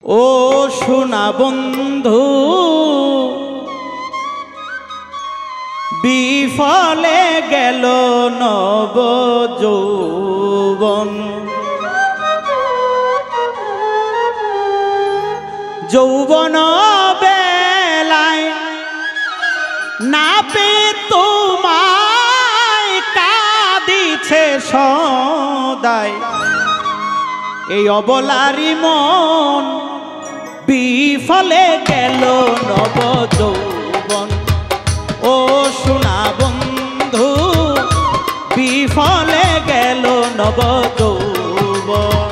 ও সোনা বন্ধু বিফলে গেল নব যৌবন। যৌবন বেলায় না পেয়ে তোমায় কাঁদিছে সদাই। এই অবলারি মন বিফলে গেল নব যৌবন। ও সোনা বন্ধু বিফলে গেল নব যৌবন।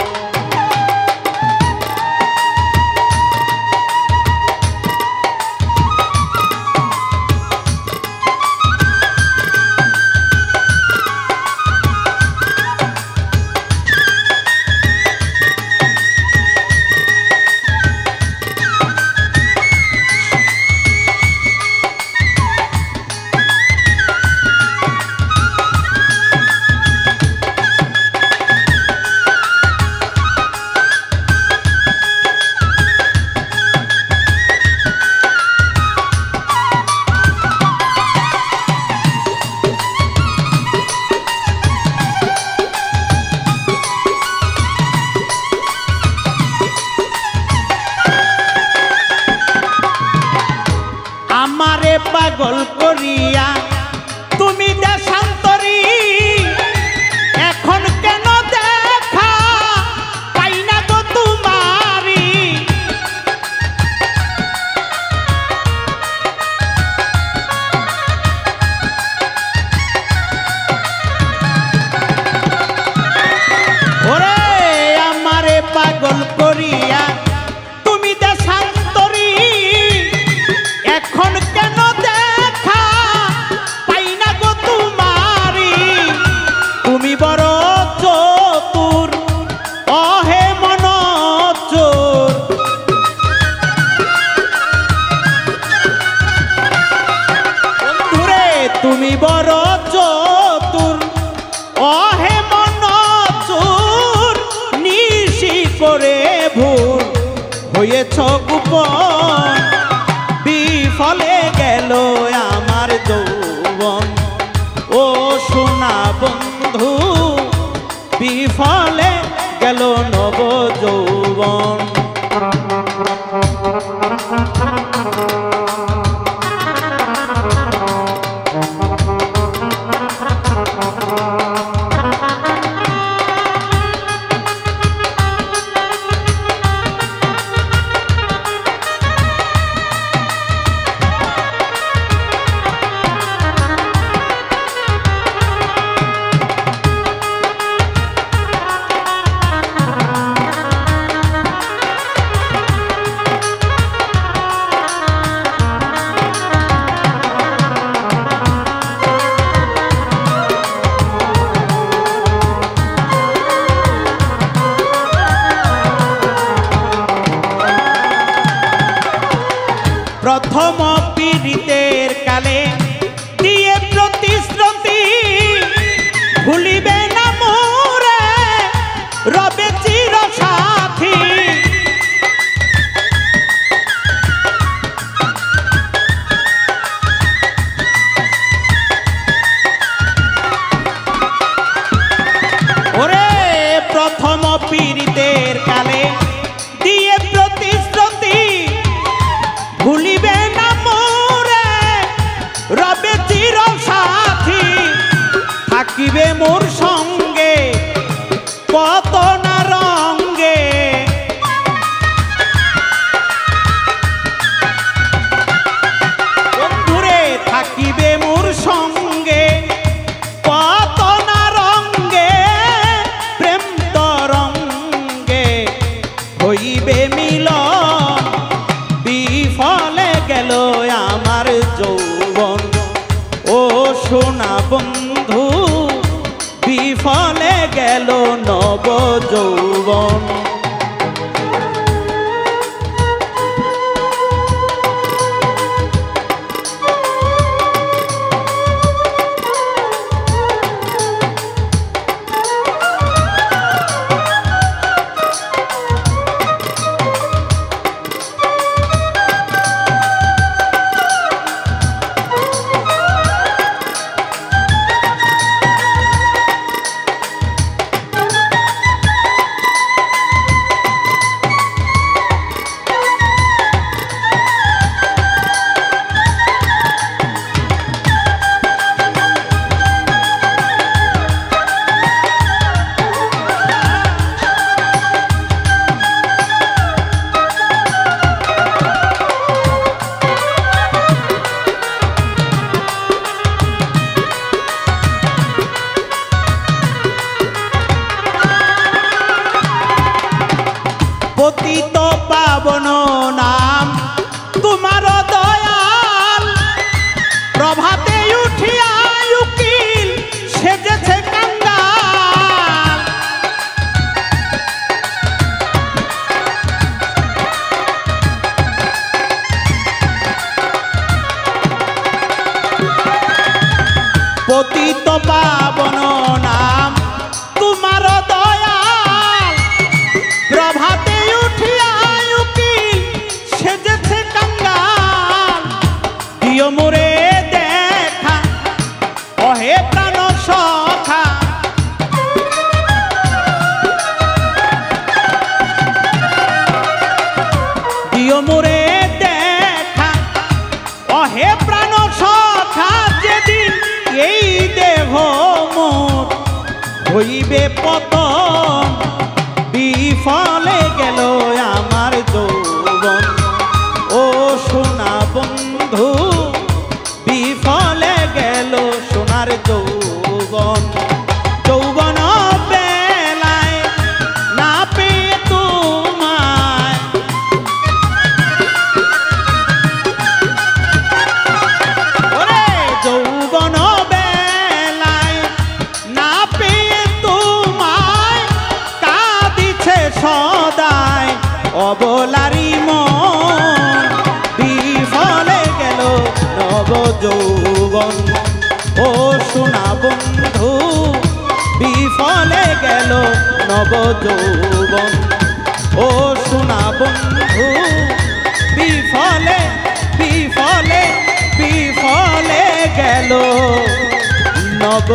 আমারে পাগল করিয়া তুমি দেশান্তরী, এখন কেন দেখা পাই না গো তোমারি। ওরে আমারে পাগল করিয়া তুমি দেশান্তরী, এখন কেন দেখা পাই না গো তোমারি। তুমি বড় চতুর অহে মন চোর। বন্ধুরে তুমি বড় চতুর অহে মন চোর। নিশি করে ভুল হয়েছ গোপন, বিফলে গেল আমার যৌবন। ও সোনা বন্ধু বিফলে গেল নব যৌবন। প্রথম পীড়িতের কালে দিয়ে প্রতিশ্রুতি, ভুলিবে না মোরে রবে চির সাথী। ওরে প্রথম পীড়িতের কালে দিয়ে প্রতিশ্রুতি, ভুলিবে না মোরে রবে চির সাথী। থাকিবে মোর সঙ্গে কত না রঙ্গে, বন্ধুরে থাকিবে মোর সঙ্গে কত না রঙ্গে। প্রেম তরঙ্গে হইবে মিলন, বিফলে গেল আমার যৌবন। ও সোনা বন্ধু বিফলে গেল নব যৌবন। পাবন নাম তোমার দয়াল প্রভাতে উঠিয়া উকিল সেজেছে কাঙ্গাল পতিত পাবন নাম তোমার দয়াল প্রভাতে উঠিয়া উকিল সেজেছে কাঙ্গাল দিও মোরে দেখা অহে প্রাণ সখা দিও মোরে দেখা অহে প্রাণ সখা যেদিন এই দেহ মোর হইবে পতন বিফলে গেল আমার যৌবন ও সোনা বন্ধু বিফলে গেল সোনার যৌবন যৌবন বেলায় না পেয়ে তোমায় ওরে যৌবন বেলায় না পেয়ে তোমায় কাঁদিছে সদায় অবলারি মন বিফলে গেল নব যৌবন ও সোনা বন্ধু বিফলে গেল নব যৌবন ও সোনা বন্ধু বিফলে বিফলে বিফলে গেল নব